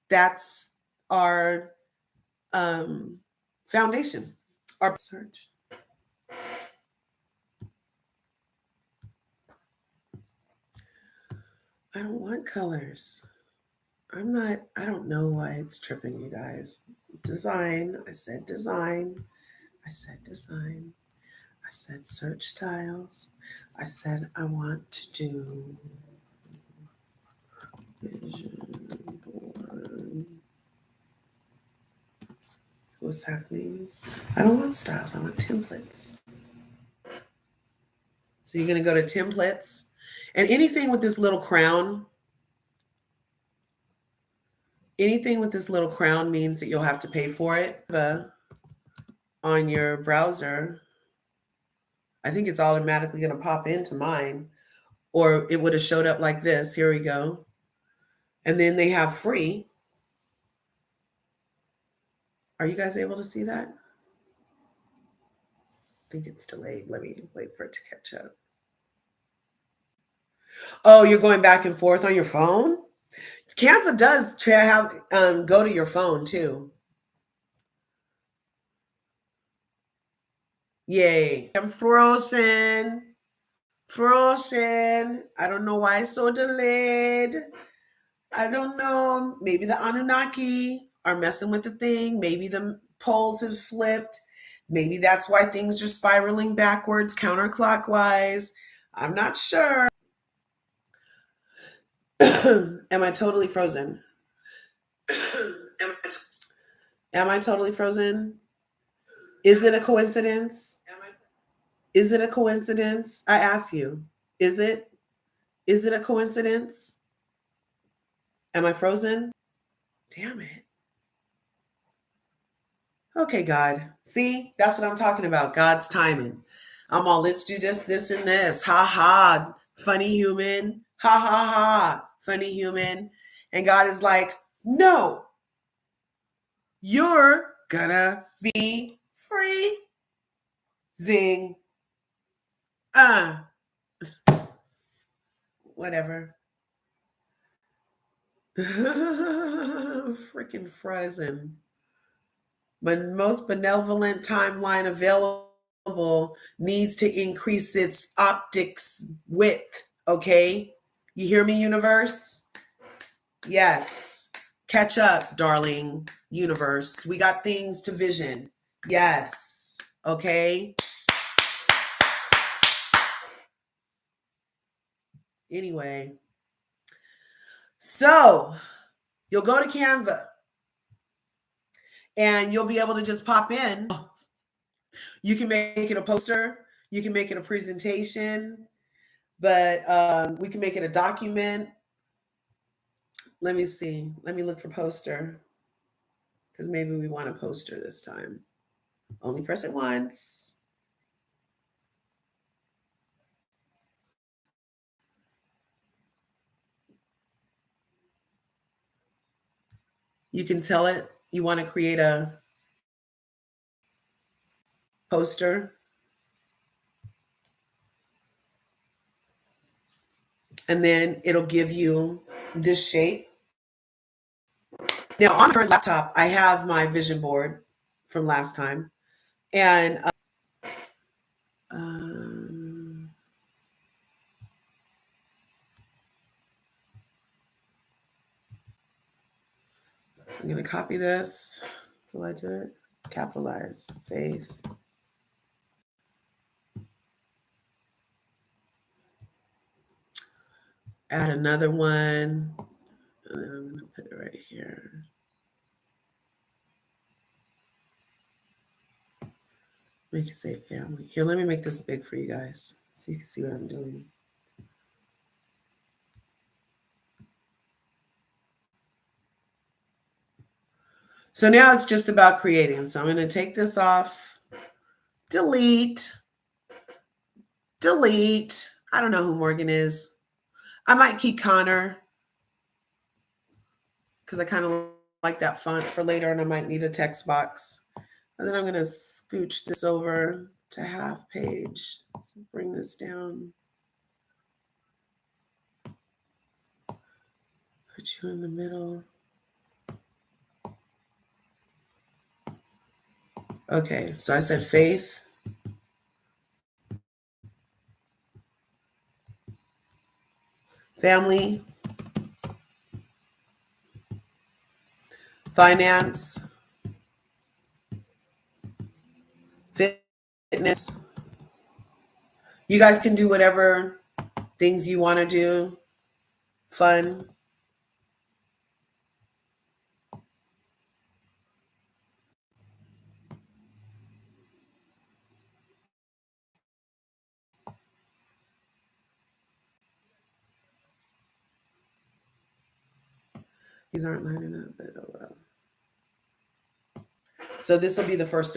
[SPEAKER 1] that's our foundation, our search. I don't want colors. I don't know why it's tripping, you guys. Design. I said design. I said design. I said search styles. I said I want to do vision board. What's happening? I don't want styles. I want templates. So you're going to go to templates. And anything with this little crown, means that you'll have to pay for it on your browser. I think it's automatically going to pop into mine, or it would have showed up like this. Here we go. And then they have free. Are you guys able to see that? I think it's delayed. Let me wait for it to catch up. Oh, you're going back and forth on your phone? Canva does have go to your phone too. Yay. I'm frozen. I don't know why it's so delayed. I don't know. Maybe the Anunnaki are messing with the thing. Maybe the poles have flipped. Maybe that's why things are spiraling backwards, counterclockwise. I'm not sure. Am I totally frozen? Am I totally frozen? Is it a coincidence? Is it a coincidence? I ask you. Is it? Is it a coincidence? Am I frozen? Damn it. Okay, God. See, that's what I'm talking about. God's timing. I'm all, let's do this, this, and this. Ha ha. Funny human. Ha ha ha. Funny human. And God is like, no, you're gonna be free. Zing. Whatever. Freaking frozen. But most benevolent timeline available needs to increase its optics width. Okay? You hear me, universe? Yes. Catch up, darling universe. We got things to vision. Yes. Okay? Anyway. So, you'll go to Canva and you'll be able to just pop in. You can make it a poster. You can make it a presentation. But we can make it a document. Let me see. Let me look for poster. Because maybe we want a poster this time. Only press it once. You can tell it you want to create a poster. And then it'll give you this shape. Now, on my current laptop, I have my vision board from last time. And I'm going to copy this. Will I do it? Capitalize faith. Add another one. And then I'm going to put it right here. Make it say family. Here, let me make this big for you guys so you can see what I'm doing. So now it's just about creating. So I'm going to take this off. Delete. Delete. I don't know who Morgan is. I might keep Connor because I kind of like that font for later and I might need a text box. And then I'm going to scooch this over to half page. So bring this down. Put you in the middle. Okay, so I said faith. Family. Finance. Fitness. You guys can do whatever things you want to do. Fun. These aren't lining up, but oh well. So this will be the first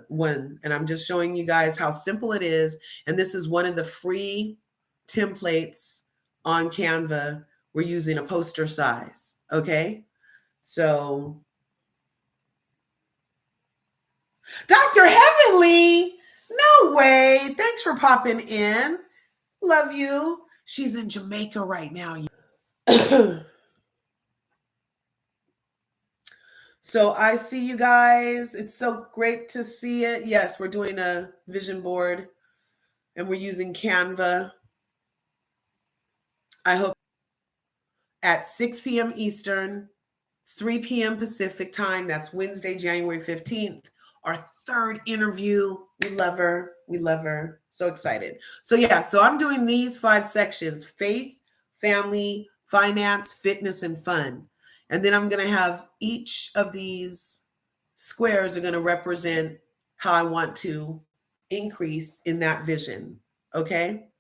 [SPEAKER 1] one. And I'm just showing you guys how simple it is. And this is one of the free templates on Canva. We're using a poster size. Okay. So Dr. Heavenly, no way. Thanks for popping in. Love you. She's in Jamaica right now. So I see you guys. It's so great to see it. Yes, we're doing a vision board and we're using Canva. I hope at 6 p.m. Eastern, 3 p.m. Pacific time. That's Wednesday, January 15th. Our third interview. We love her. We love her. So excited. So yeah, so I'm doing these 5 sections: faith, family, finance, fitness, and fun. And then I'm going to have each of these squares are going to represent how I want to increase in that vision. Okay.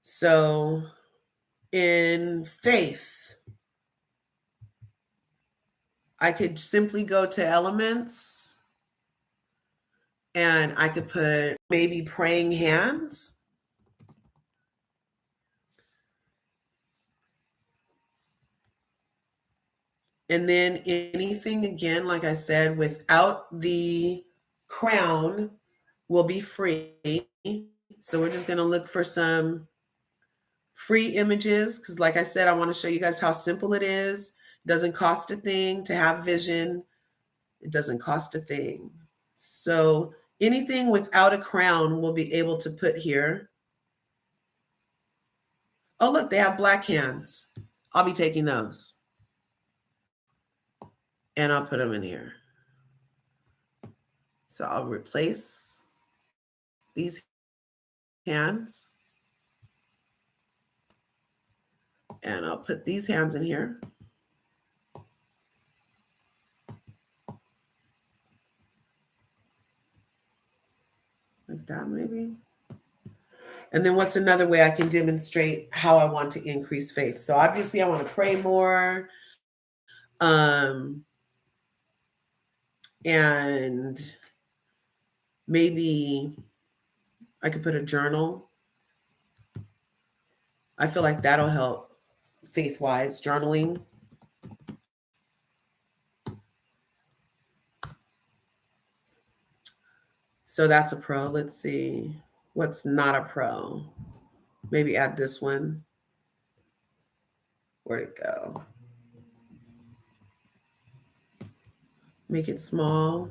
[SPEAKER 1] So in faith, I could simply go to elements and I could put maybe praying hands. And then anything, again, like I said, without the crown will be free. So we're just going to look for some free images because, like I said, I want to show you guys how simple it is. It doesn't cost a thing to have vision. It doesn't cost a thing. So anything without a crown we'll be able to put here. Oh, look, they have black hands. I'll be taking those. And I'll put them in here. So I'll replace these hands. And I'll put these hands in here. Like that, maybe. And then what's another way I can demonstrate how I want to increase faith? So obviously I want to pray more. And maybe I could put a journal. I feel like that'll help faith-wise, journaling. So that's a pro. Let's see. What's not a pro? Maybe add this one. Where'd it go? Make it small.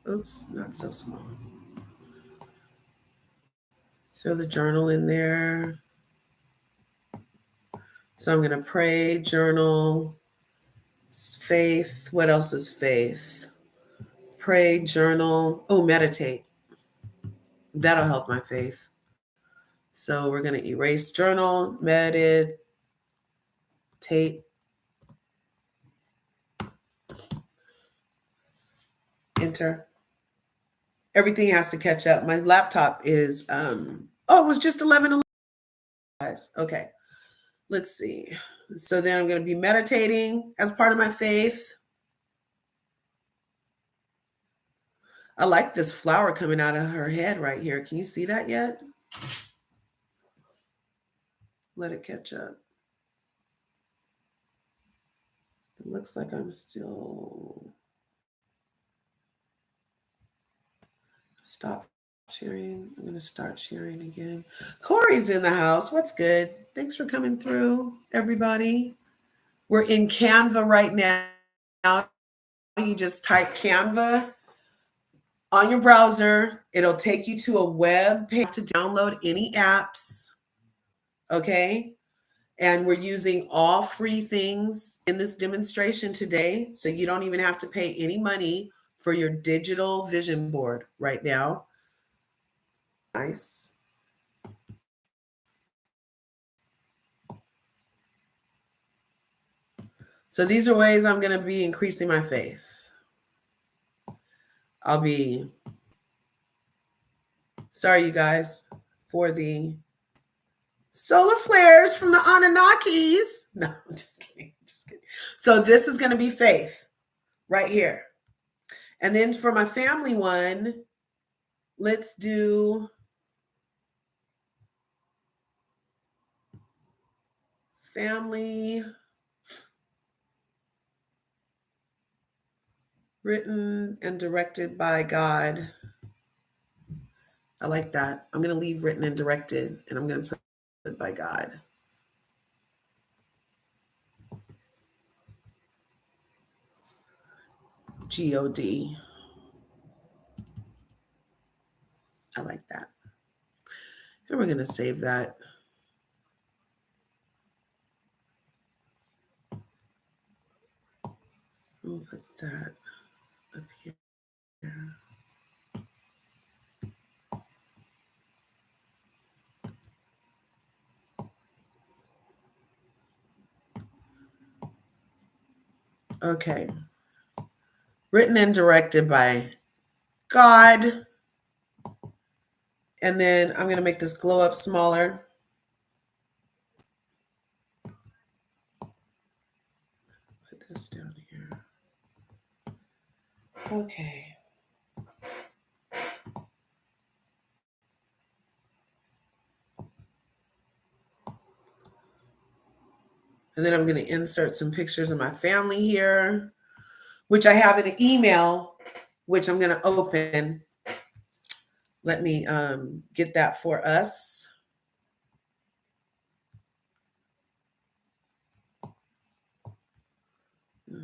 [SPEAKER 1] Oops, not so small. Throw the journal in there. So I'm going to pray, journal, faith. What else is faith? Pray, journal. Oh, meditate. That'll help my faith. So we're going to erase journal, meditate. Enter. Everything has to catch up. My laptop is, it was just 11. Okay, let's see. So then I'm going to be meditating as part of my faith. I like this flower coming out of her head right here. Can you see that yet? Let it catch up. It looks like I'm still... Stop sharing. I'm going to start sharing again. Corey's in the house. What's good? Thanks for coming through, everybody. We're in Canva right now. You just type Canva on your browser. It'll take you to a web page to download any apps. Okay. And we're using all free things in this demonstration today. So you don't even have to pay any money for your digital vision board right now. Nice. So these are ways I'm going to be increasing my faith. I'll be, sorry, you guys, for the solar flares from the Anunnakis. No, I'm just kidding. Just kidding. So this is going to be faith right here. And then for my family one, let's do family written and directed by God. I like that. I'm going to leave written and directed, and I'm going to put it by God. G-O-D. I like that. And we're going to save that. We'll put that up here. Okay. Written and directed by God. And then I'm going to make this glow up smaller. Put this down here. Okay. And then I'm going to insert some pictures of my family here, which I have in an email, which I'm going to open. Let me get that for us.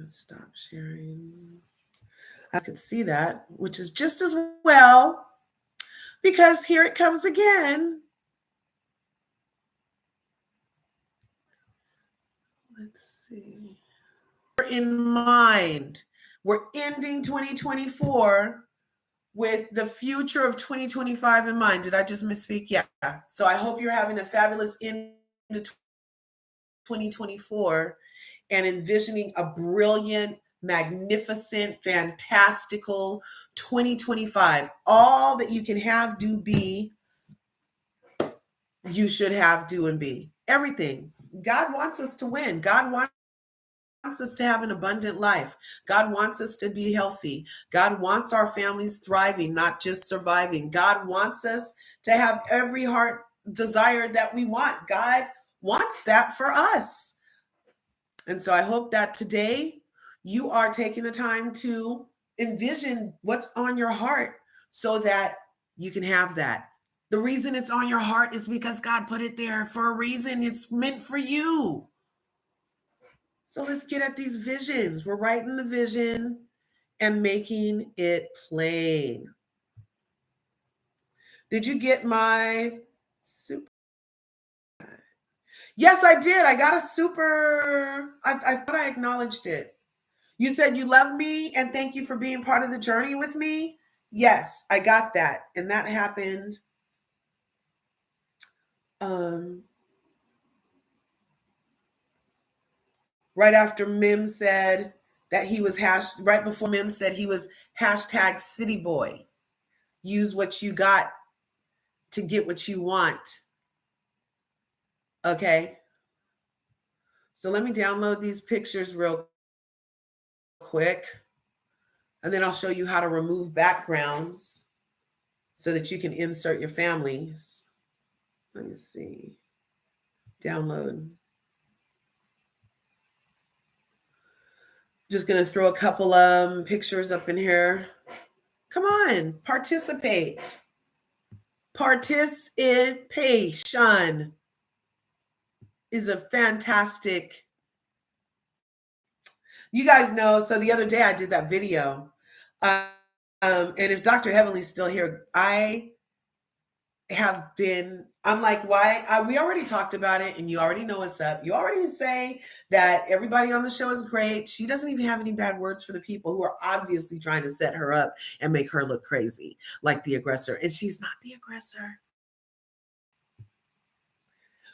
[SPEAKER 1] Stop sharing. I can see that, which is just as well, because here it comes again. Let's see. In mind, we're ending 2024 with the future of 2025 in mind. Did I just misspeak? Yeah. So I hope you're having a fabulous end to 2024 and envisioning a brilliant, magnificent, fantastical 2025. All that you can have, do, be, you should have, do, and be. Everything. God wants us to win. God wants us to have an abundant life. God wants us to be healthy. God wants our families thriving, not just surviving. God wants us to have every heart desire that we want. God wants that for us. And so I hope that today you are taking the time to envision what's on your heart so that you can have that. The reason it's on your heart is because God put it there for a reason. It's meant for you. So let's get at these visions. We're writing the vision and making it plain. Did you get my super? Yes, I did. I got a super. I thought I acknowledged it. You said you love me and thank you for being part of the journey with me. Yes, I got that. And that happened right after Mim said that he was right before Mim said he was hashtag city boy. Use what you got to get what you want. Okay. So let me download these pictures real quick. And then I'll show you how to remove backgrounds so that you can insert your families. Let me see. Download. Just going to throw a couple pictures up in here. Come on, participate. Participation is a fantastic. You guys know, so the other day I did that video. And if Dr. Heavenly's still here, I'm like, why? We already talked about it and you already know what's up. You already say that everybody on the show is great. She doesn't even have any bad words for the people who are obviously trying to set her up and make her look crazy, like the aggressor. And she's not the aggressor.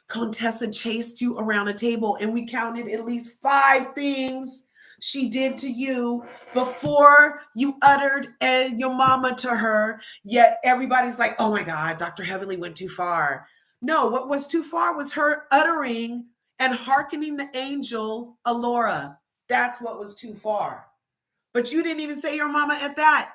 [SPEAKER 1] Contessa chased you around a table and we counted at least 5 things she did to you before you uttered your mama to her. Yet everybody's like, oh my God, Dr. Heavenly went too far. No, what was too far was her uttering and hearkening the angel Alora. That's what was too far. But you didn't even say your mama at that.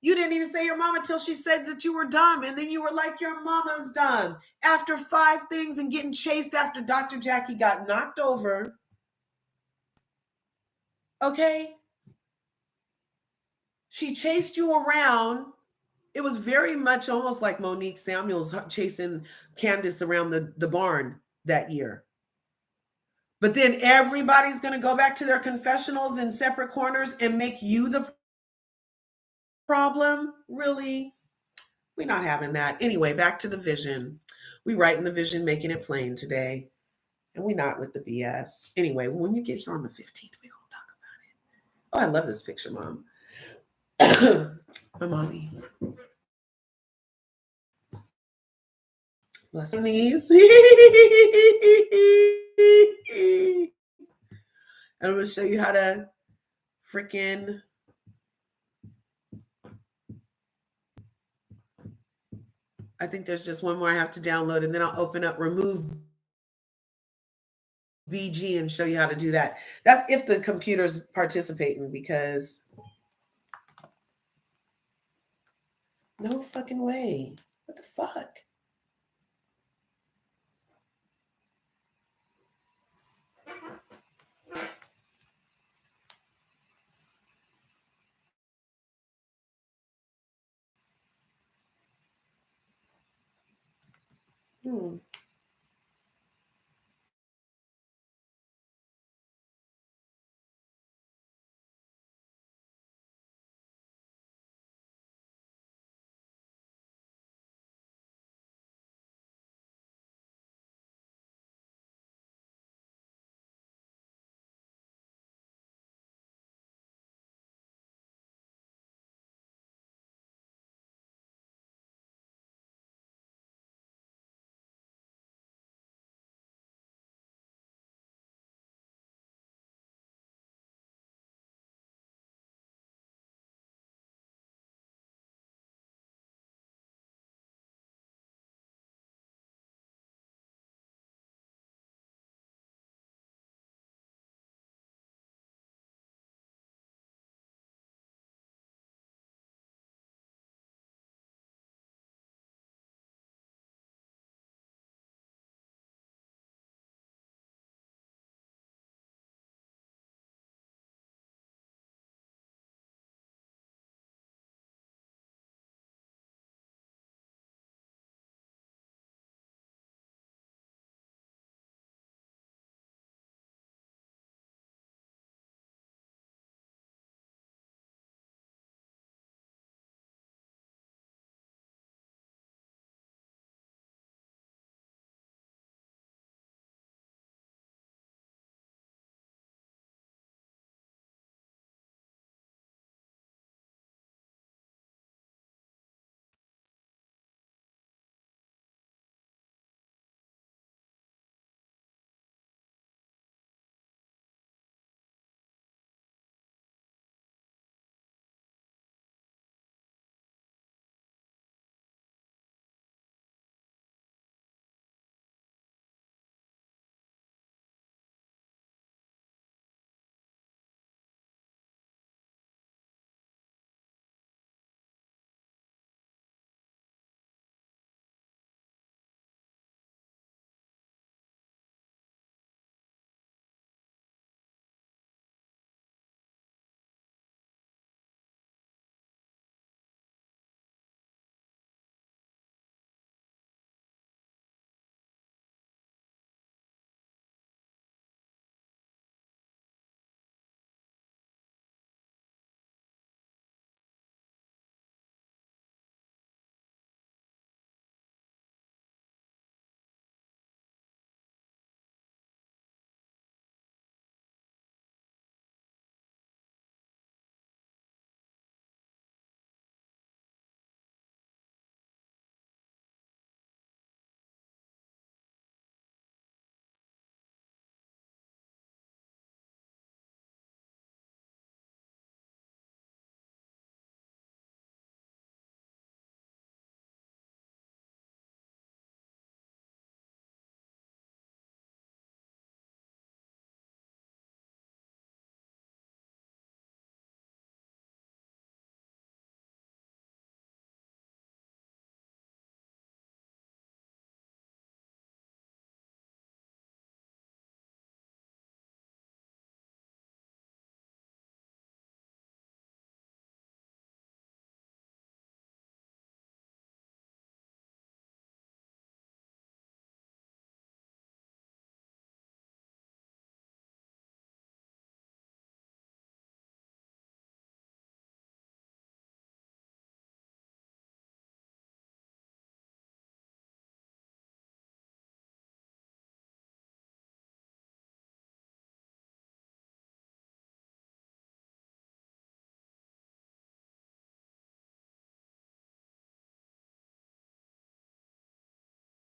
[SPEAKER 1] You didn't even say your mama till she said that you were dumb. And then you were like, your mama's dumb. After 5 things and getting chased after Dr. Jackie got knocked over. Okay? She chased you around. It was very much almost like Monique Samuels chasing Candace around the barn that year. But then everybody's going to go back to their confessionals in separate corners and make you the problem? Really? We're not having that. Anyway, back to the vision. We writing the vision, making it plain today. And we not with the BS. Anyway, when you get here on the 15th, we're going to talk about it. Oh, I love this picture, Mom. My mommy. Bless these. And I'm going to show you how to freaking I think there's just one more I have to download, and then I'll open up remove BG and show you how to do that. That's if the computer's participating, because no fucking way. What the fuck?